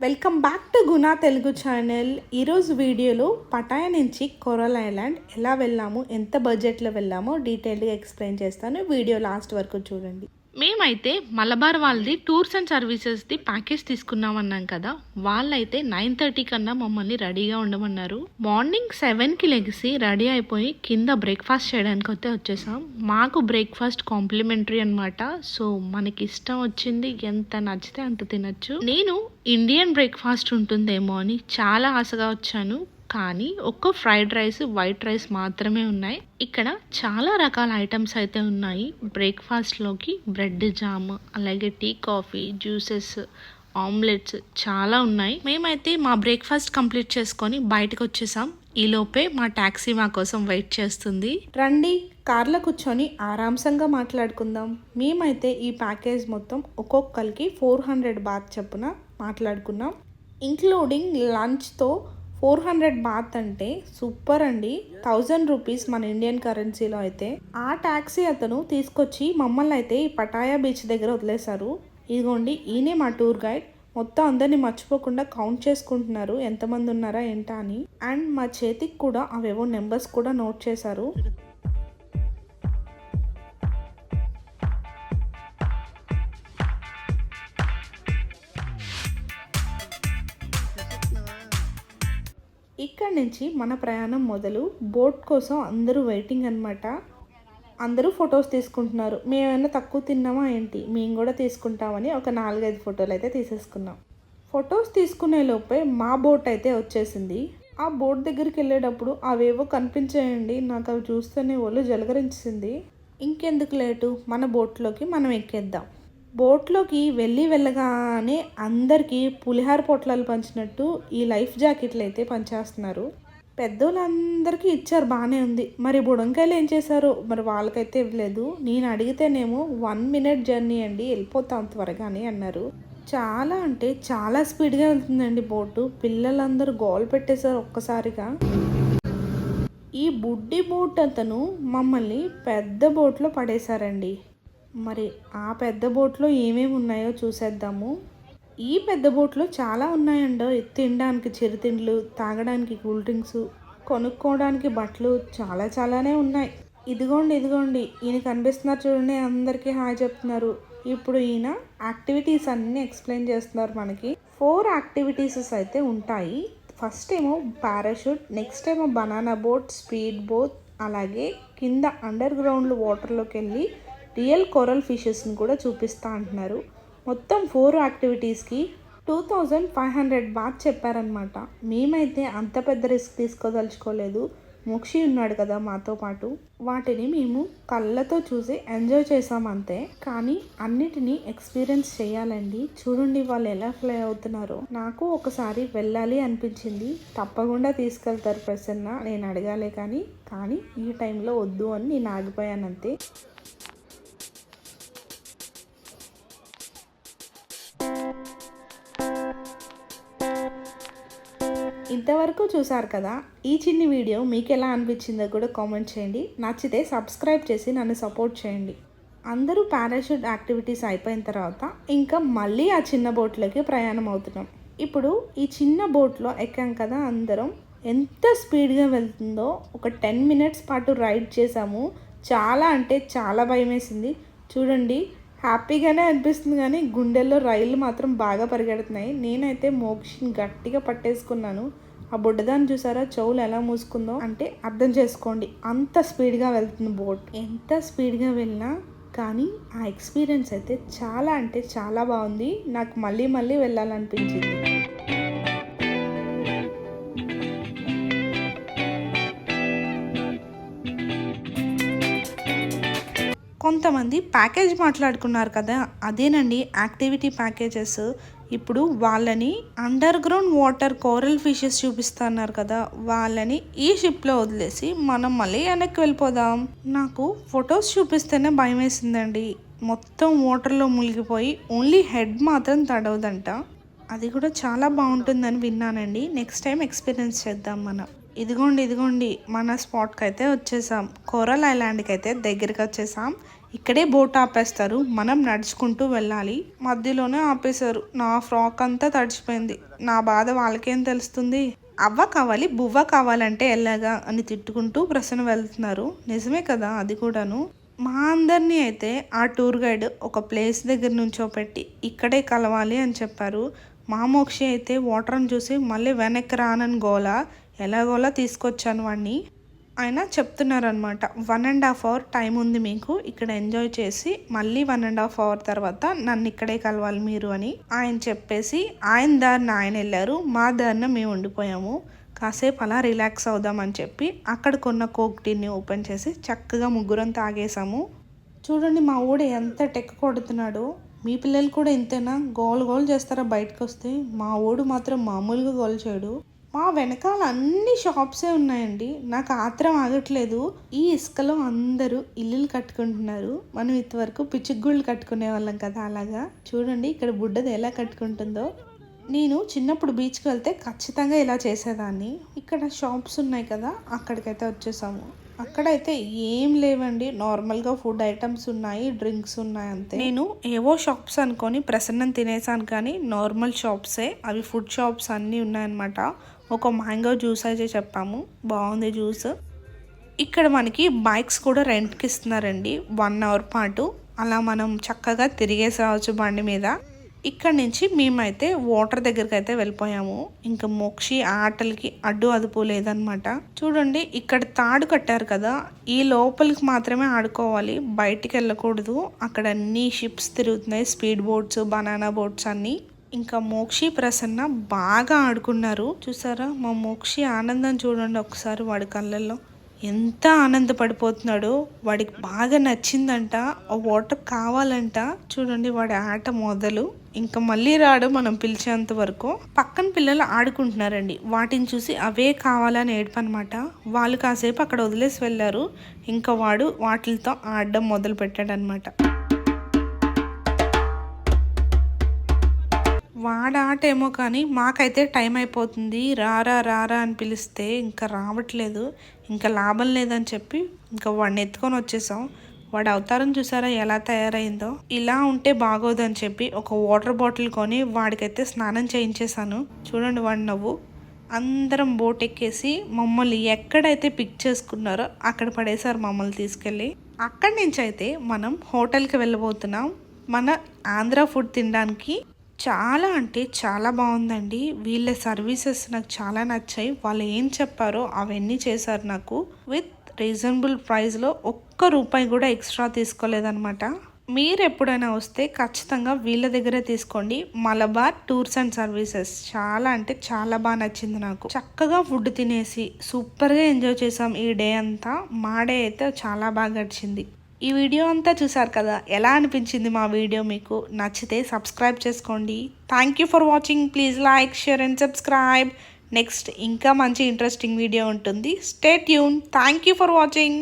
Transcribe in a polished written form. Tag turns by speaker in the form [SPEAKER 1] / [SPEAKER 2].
[SPEAKER 1] Welcome back to Guna Telugu channel. ఈరోజు వీడియోలో Pattaya నుంచి కోరల్ ఐలాండ్ ఎలా వెళ్ళాము, ఎంత బడ్జెట్లో వెళ్ళామో డీటెయిల్గా ఎక్స్ప్లెయిన్ చేస్తాను. వీడియో లాస్ట్ వరకు చూడండి. మేమైతే మలబార్ వాళ్ళది టూర్స్ అండ్ సర్వీసెస్ది ప్యాకేజ్ తీసుకున్నామన్నాం కదా, వాళ్ళైతే 9:30 కన్నా మమ్మల్ని రెడీగా ఉండమన్నారు. మార్నింగ్ 7కి లెగిసి రెడీ అయిపోయి కింద బ్రేక్ఫాస్ట్ చేయడానికి అయితే వచ్చేసాం. మాకు బ్రేక్ఫాస్ట్ కాంప్లిమెంటరీ అనమాట. సో మనకి ఇష్టం వచ్చింది, ఎంత నచ్చితే అంత తినచ్చు. నేను ఇండియన్ బ్రేక్ఫాస్ట్ ఉంటుందేమో అని చాలా ఆశగా వచ్చాను, కానీ ఒక్క ఫ్రైడ్ రైస్, వైట్ రైస్ మాత్రమే ఉన్నాయి. ఇక్కడ చాలా రకాల ఐటమ్స్ అయితే ఉన్నాయి. బ్రేక్ఫాస్ట్లోకి బ్రెడ్ జామ్, అలాగే టీ, కాఫీ, జ్యూసెస్, ఆమ్లెట్స్ చాలా ఉన్నాయి. మేమైతే మా బ్రేక్ఫాస్ట్ కంప్లీట్ చేసుకొని బయటకు వచ్చేసాం. ఈలోపే మా ట్యాక్సీ మా కోసం వెయిట్ చేస్తుంది. రండి, కార్లో కూర్చొని ఆరాంసంగా మాట్లాడుకుందాం. మేమైతే ఈ ప్యాకేజ్ మొత్తం ఒక్కొక్కరికి 400 బాత్ చొప్పున మాట్లాడుకున్నాం. ఇంక్లూడింగ్ లంచ్తో 400 బాత్ అంటే సూపర్ అండి. 1000 రూపీస్ మన ఇండియన్ కరెన్సీలో అయితే. ఆ ట్యాక్సీ అతను తీసుకొచ్చి మమ్మల్ని అయితే ఈ పటాయా బీచ్ దగ్గర వదిలేశారు. ఇదిగోండి, ఈయనే మా టూర్ గైడ్. మొత్తం అందరినీ మర్చిపోకుండా కౌంట్ చేసుకుంటున్నారు ఎంతమంది ఉన్నారా ఏంటా అని. అండ్ మా చేతికి కూడా అవేవో నెంబర్స్ కూడా నోట్ చేశారు. ఇక్కడ నుంచి మన ప్రయాణం మొదలు. బోట్ కోసం అందరూ వెయిటింగ్ అనమాట. అందరూ ఫొటోస్ తీసుకుంటున్నారు. మేమైనా తక్కువ తిన్నామా ఏంటి, మేము కూడా తీసుకుంటామని ఒక 4-5 ఫోటోలు అయితే తీసేసుకున్నాం. ఫొటోస్ తీసుకునే లోపే మా బోట్ అయితే వచ్చేసింది. ఆ బోట్ దగ్గరికి వెళ్ళేటప్పుడు అవేవో కనిపించాయండి. నాకు అవి చూస్తేనే ఒళ్ళు జలగరించింది. ఇంకెందుకు లేటు, మన బోట్లోకి మనం ఎక్కేద్దాం. బోట్లోకి వెళ్ళగానే అందరికీ పులిహార పొట్లాలు పంచినట్టు ఈ లైఫ్ జాకెట్లు అయితే పంచేస్తున్నారు. పెద్దోళ్ళందరికీ ఇచ్చారు, బాగానే ఉంది. మరి బుడంకాయలు ఏం చేశారో మరి వాళ్ళకైతే ఇవ్వలేదు. నేను అడిగితేనేమో 1 మినిట్ జర్నీ అండి, వెళ్ళిపోతాం త్వరగానే అన్నారు. చాలా అంటే చాలా స్పీడ్గా వెళ్తుందండి బోటు. పిల్లలందరూ గోల్ పెట్టేశారు ఒక్కసారిగా. ఈ బుడ్డి బోట్ అతను మమ్మల్ని పెద్ద బోట్లో పడేశారండి. మరి ఆ పెద్ద బోట్లో ఏమేమి ఉన్నాయో చూసేద్దాము. ఈ పెద్ద బోట్లో చాలా ఉన్నాయండో. తినడానికి చిరుతిండ్లు, తాగడానికి కూల్ డ్రింక్స్, కొనుక్కోవడానికి బట్టలు చాలానే ఉన్నాయి. ఇదిగోండి ఈయన కనిపిస్తున్నారు చూడండి, అందరికీ హాయ్ చెప్తున్నారు. ఇప్పుడు ఈయన యాక్టివిటీస్ అన్నీ ఎక్స్ప్లెయిన్ చేస్తున్నారు మనకి. 4 యాక్టివిటీస్ అయితే ఉంటాయి. ఫస్ట్ ఏమో పారాషూట్, నెక్స్ట్ ఏమో బనానా బోట్, స్పీడ్ బోట్, అలాగే కింద అండర్ గ్రౌండ్ వాటర్లోకి వెళ్ళి రియల్ కోరల్ ఫిషెస్ని కూడా చూపిస్తా అంటున్నారు. మొత్తం 4 యాక్టివిటీస్కి 2500 బాత్ చెప్పారనమాట. మేమైతే అంత పెద్ద రిస్క్ తీసుకోదలుచుకోలేదు. మోక్షి ఉన్నాడు కదా మాతో పాటు. వాటిని మేము కళ్ళతో చూసి ఎంజాయ్ చేసామంతే. కానీ అన్నిటినీ ఎక్స్పీరియన్స్ చేయాలండి. చూడండి వాళ్ళు ఎలా ఫ్లై అవుతున్నారో. నాకు ఒకసారి వెళ్ళాలి అనిపించింది. తప్పకుండా తీసుకెళ్తారు ప్రసన్న, నేను అడగాలే కానీ ఈ టైంలో వద్దు అని నేను ఆగిపోయానంతే. ఇంతవరకు చూసారు కదా. ఈ చిన్ని వీడియో మీకు ఎలా అనిపించిందో కూడా కామెంట్ చేయండి. నచ్చితే సబ్స్క్రైబ్ చేసి నన్ను సపోర్ట్ చేయండి. అందరూ పారాషూట్ యాక్టివిటీస్ అయిపోయిన తర్వాత ఇంకా మళ్ళీ ఆ చిన్న బోట్లోకి ప్రయాణం అవుతున్నాం. ఇప్పుడు ఈ చిన్న బోట్లో ఎక్కాం కదా అందరం. ఎంత స్పీడ్గా వెళ్తుందో. ఒక 10 మినిట్స్ పాటు రైడ్ చేసాము. చాలా అంటే చాలా భయం వేసింది. చూడండి, హ్యాపీగానే అనిపిస్తుంది కానీ గుండెల్లో రైళ్ళు మాత్రం బాగా పరిగెడుతున్నాయి. నేనైతే మోక్షిని గట్టిగా పట్టేసుకున్నాను. ఆ బుడ్డదాన్ని చూసారా, చెవులు ఎలా మూసుకుందో అంటే అర్థం చేసుకోండి, అంత స్పీడ్గా వెళ్తుంది బోట్. ఎంత స్పీడ్గా వెళ్ళినా కానీ ఆ ఎక్స్పీరియన్స్ అయితే చాలా అంటే చాలా బాగుంది. నాకు మళ్ళీ వెళ్ళాలనిపించింది. కొంతమంది ప్యాకేజ్ మాట్లాడుకున్నారు కదా, అదేనండి యాక్టివిటీ ప్యాకేజెస్. ఇప్పుడు వాళ్ళని under ground water coral fishes చూపిస్తున్నారు కదా, వాళ్ళని ఈ షిప్లో వదిలేసి మనం మళ్ళీ వెనక్కి వెళ్ళిపోదాం. నాకు ఫొటోస్ చూపిస్తేనే భయం వేసిందండి. మొత్తం వాటర్లో మునిగిపోయి ఓన్లీ హెడ్ మాత్రం తడవదంట. అది కూడా చాలా బాగుంటుందని విన్నానండి. నెక్స్ట్ టైం ఎక్స్పీరియన్స్ చేద్దాం మనం. ఇదిగోండి మన స్పాట్కి అయితే వచ్చేసాం. కోరల్ ఐలాండ్కి అయితే దగ్గరికి వచ్చేసాం. ఇక్కడే బోట్ ఆపేస్తారు, మనం నడుచుకుంటూ వెళ్ళాలి. మధ్యలోనే ఆపేశారు. నా ఫ్రాక్ అంతా తడిచిపోయింది. నా బాధ వాళ్ళకేం తెలుస్తుంది. అవ్వ కావాలి బువ్వ కావాలంటే ఎలాగా అని తిట్టుకుంటూ ప్రసన్న వెళ్తున్నారు. నిజమే కదా అది కూడాను. మా అందరినీ అయితే ఆ టూర్ గైడ్ ఒక ప్లేస్ దగ్గర నుంచోపెట్టి ఇక్కడే కలవాలి అని చెప్పారు. మా మోక్షి అయితే వాటర్ని చూసి మళ్ళీ వెనక్కి రానని గోల, ఎలాగోలా తీసుకొచ్చాను వాడిని. ఆయన చెప్తున్నారనమాట, 1.5 hour టైం ఉంది మీకు, ఇక్కడ ఎంజాయ్ చేసి మళ్ళీ 1.5 hour తర్వాత నన్ను ఇక్కడే కలవాలి మీరు అని ఆయన చెప్పేసి ఆయన దారిన ఆయన వెళ్ళారు. మా దారిన మేము ఉండిపోయాము. కాసేపు అలా రిలాక్స్ అవుదామని చెప్పి అక్కడ కొన్న కోక్ టీని ఓపెన్ చేసి చక్కగా ముగ్గురం తాగేసాము. చూడండి మా ఊడు ఎంత టెక్ కొడుతున్నాడు. మీ పిల్లలు కూడా ఇంతేనా? గోల్ గోల్ చేస్తారా బయటకు వస్తే? మా ఊడు మాత్రం మామూలుగా గోల్ చేయడు. మా వెనకాల అన్ని షాప్సే ఉన్నాయండి. నాకు ఆత్రం ఆగట్లేదు. ఈ ఇసుకలో అందరూ ఇల్లులు కట్టుకుంటున్నారు. మనం ఇంతవరకు పిచ్చుగుళ్ళు కట్టుకునే వాళ్ళం కదా, అలాగా చూడండి ఇక్కడ బుడ్డది ఎలా కట్టుకుంటుందో. నేను చిన్నప్పుడు బీచ్కి వెళ్తే ఖచ్చితంగా ఇలా చేసేదాన్ని. ఇక్కడ షాప్స్ ఉన్నాయి కదా, అక్కడికైతే వచ్చేసాము. అక్కడైతే ఏం లేవండి, నార్మల్గా ఫుడ్ ఐటమ్స్ ఉన్నాయి, డ్రింక్స్ ఉన్నాయి అంతే. నేను ఏవో షాప్స్ అనుకొని ప్రసన్నం తినేసాను, కానీ నార్మల్ షాప్సే అవి. ఫుడ్ షాప్స్ అన్నీ ఉన్నాయన్నమాట. ఒక మ్యాంగో జ్యూస్ అయితే చెప్పాము, బాగుంది జ్యూస్. ఇక్కడ మనకి బైక్స్ కూడా రెంట్కి ఇస్తున్నారండి 1 hour పాటు. అలా మనం చక్కగా తిరిగేసేవచ్చు బండి మీద. ఇక్కడ నుంచి మేమైతే వాటర్ దగ్గరికి అయితే వెళ్ళిపోయాము. ఇంకా మోక్షి ఆటలకి అడ్డు అదుపు లేదనమాట. చూడండి ఇక్కడ తాడు కట్టారు కదా, ఈ లోపలికి మాత్రమే ఆడుకోవాలి, బయటికి వెళ్ళకూడదు. అక్కడ అన్ని షిప్స్ తిరుగుతున్నాయి, స్పీడ్ బోట్స్, బనానా బోట్స్ అన్నీ. ఇంకా మోక్షి ప్రసన్న బాగా ఆడుకున్నారు. చూసారా మా మోక్షి ఆనందం చూడండి ఒకసారి, వాడి కళ్ళల్లో ఎంత ఆనందపడిపోతున్నాడో. వాడికి బాగా నచ్చిందంట, ఆ వాటర్ కావాలంట. చూడండి వాడి ఆట మొదలు, ఇంకా మళ్ళీ రాడు మనం పిలిచేంత వరకు. పక్కన పిల్లలు ఆడుకుంటున్నారండి, వాటిని చూసి అవే కావాలని ఏడ్పనమాట. వాళ్ళు కాసేపు అక్కడ వదిలేసి వెళ్ళారు. ఇంకా వాడు వాటితో ఆడడం మొదలు పెట్టాడనమాట. వాడ ఆట ఏమో కానీ మాకైతే టైం అయిపోతుంది, రారా రారా అని పిలిస్తే ఇంకా రావట్లేదు. ఇంకా లాభం లేదని చెప్పి ఇంకా వాడిని ఎత్తుకొని వచ్చేసాం. వాడి అవతారం చూసారా ఎలా తయారైందో. ఇలా ఉంటే బాగోదని చెప్పి ఒక వాటర్ బాటిల్ కొని వాడికైతే స్నానం చేయించేశాను. చూడండి వాడి నవ్వు. అందరం బోట్ ఎక్కేసి మమ్మల్ని ఎక్కడైతే పిక్ చేసుకున్నారో అక్కడ పడేశారు మమ్మల్ని తీసుకెళ్ళి. అక్కడి నుంచి అయితే మనం హోటల్కి వెళ్ళబోతున్నాం మన ఆంధ్ర ఫుడ్ తినడానికి. చాలా అంటే చాలా బాగుందండి. వీళ్ళ సర్వీసెస్ నాకు చాలా నచ్చాయి. వాళ్ళు ఏం చెప్పారో అవన్నీ చేశారు నాకు. విత్ రీజనబుల్ ప్రైస్లో ₹1 కూడా ఎక్స్ట్రా తీసుకోలేదన్నమాట. మీరు ఎప్పుడైనా వస్తే ఖచ్చితంగా వీళ్ళ దగ్గరే తీసుకోండి. Malabar tours and services. చాలా అంటే చాలా బాగా నచ్చింది నాకు. చక్కగా ఫుడ్ తినేసి సూపర్గా ఎంజాయ్ చేసాం ఈ డే అంతా. మా డే అయితే చాలా బాగా గడిచింది. ఈ వీడియో అంతా చూసారు కదా, ఎలా అనిపించింది మా వీడియో? మీకు నచ్చితే సబ్స్క్రైబ్ చేసుకోండి. Thank you for watching. Please like, share and subscribe. Next ఇంకా మంచి ఇంట్రెస్టింగ్ వీడియో ఉంటుంది. Stay tune. Thank you for watching.